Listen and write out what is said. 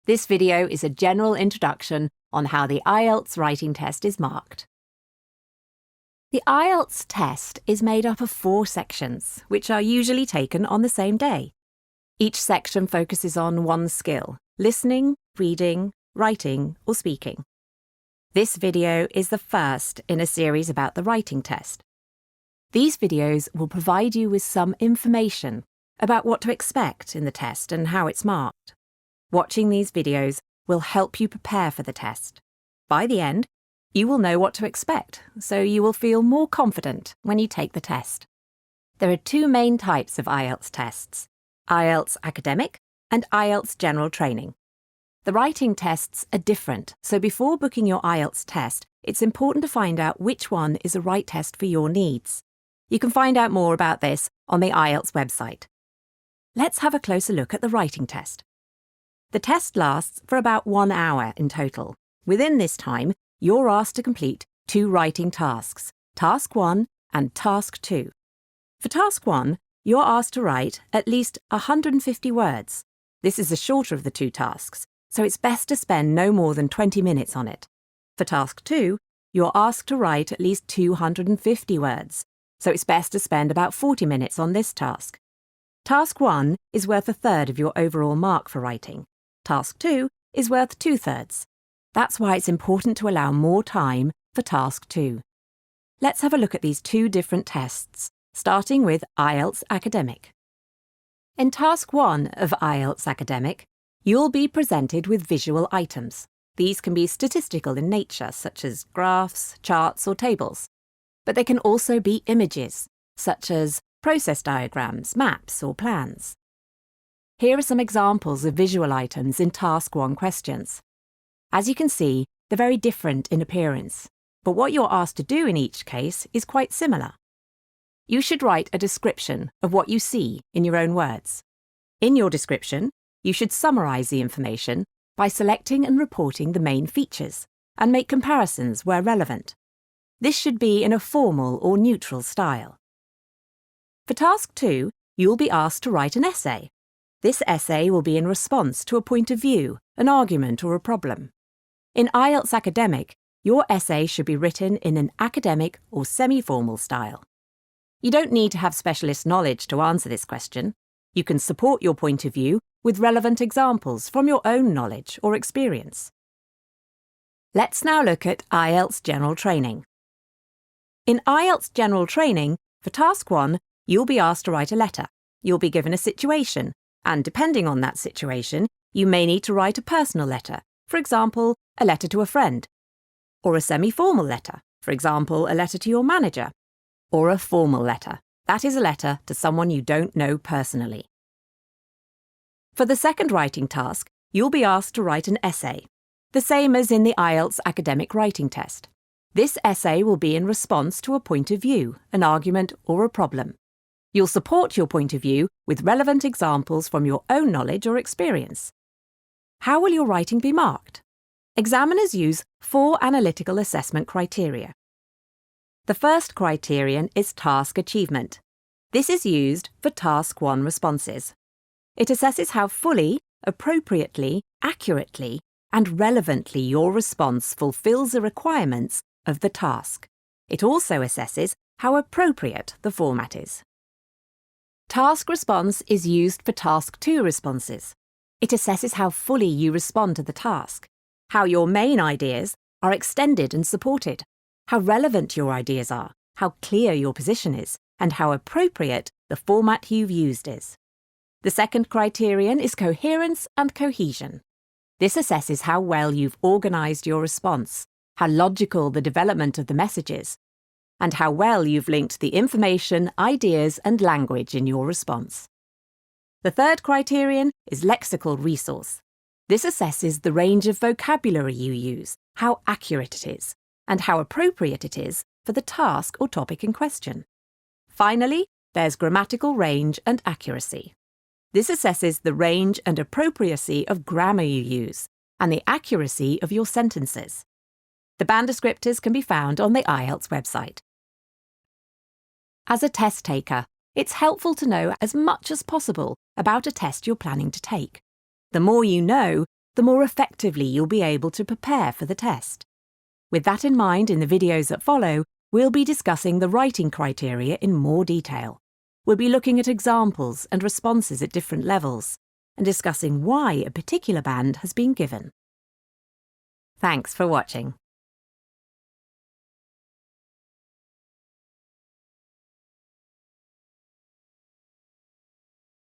This video is a general introduction on how the IELTS writing test is marked. The IELTS test is made up of 4 sections, which are usually taken on the same day. Each section focuses on one skill: listening, reading, writing, or speaking. This video is the first in a series about the writing test. These videos will provide you with some information about what to expect in the test and how it's marked. Watching these videos will help you prepare for the test. By the end, you will know what to expect, so you will feel more confident when you take the test. There are 2 main types of IELTS tests: IELTS Academic and IELTS General Training. The writing tests are different, so before booking your IELTS test, it's important to find out which one is the right test for your needs. You can find out more about this on the IELTS website. Let's have a closer look at the writing test. The test lasts for about 1 hour in total. Within this time, you're asked to complete 2 writing tasks, Task 1 and Task 2. For Task 1, you're asked to write at least 150 words. This is the shorter of the 2 tasks, so it's best to spend no more than 20 minutes on it. For Task 2, you're asked to write at least 250 words, so it's best to spend about 40 minutes on this task. Task 1 is worth 1/3 of your overall mark for writing. Task 2 is worth 2/3. That's why it's important to allow more time for Task 2. Let's have a look at these 2 different tests, starting with IELTS Academic. In Task 1 of IELTS Academic, you'll be presented with visual items. These can be statistical in nature, such as graphs, charts, or tables. But they can also be images, such as process diagrams, maps, or plans. Here are some examples of visual items in Task 1 questions. As you can see, they're very different in appearance, but what you're asked to do in each case is quite similar. You should write a description of what you see in your own words. In your description, you should summarise the information by selecting and reporting the main features and make comparisons where relevant. This should be in a formal or neutral style. For Task 2, you'll be asked to write an essay. This essay will be in response to a point of view, an argument, or a problem. In IELTS Academic, your essay should be written in an academic or semi-formal style. You don't need to have specialist knowledge to answer this question. You can support your point of view with relevant examples from your own knowledge or experience. Let's now look at IELTS General Training. In IELTS General Training, for Task 1, you'll be asked to write a letter. You'll be given a situation, and depending on that situation, you may need to write a personal letter, for example, a letter to a friend, or a semi-formal letter, for example, a letter to your manager, or a formal letter. That is a letter to someone you don't know personally. For the second writing task, you'll be asked to write an essay, the same as in the IELTS Academic Writing Test. This essay will be in response to a point of view, an argument, or a problem. You'll support your point of view with relevant examples from your own knowledge or experience. How will your writing be marked? Examiners use 4 analytical assessment criteria. The first criterion is task achievement. This is used for Task 1 responses. It assesses how fully, appropriately, accurately, and relevantly your response fulfills the requirements of the task. It also assesses how appropriate the format is. Task response is used for Task 2 responses. It assesses how fully you respond to the task, how your main ideas are extended and supported, how relevant your ideas are, how clear your position is, and how appropriate the format you've used is. The second criterion is coherence and cohesion. This assesses how well you've organised your response, how logical the development of the message is, and how well you've linked the information, ideas, and language in your response. The third criterion is lexical resource. This assesses the range of vocabulary you use, how accurate it is, and how appropriate it is for the task or topic in question. Finally, there's grammatical range and accuracy. This assesses the range and appropriacy of grammar you use, and the accuracy of your sentences. The band descriptors can be found on the IELTS website. As a test taker, it's helpful to know as much as possible about a test you're planning to take. The more you know, the more effectively you'll be able to prepare for the test. With that in mind, in the videos that follow, we'll be discussing the writing criteria in more detail. We'll be looking at examples and responses at different levels, and discussing why a particular band has been given. Thanks for watching.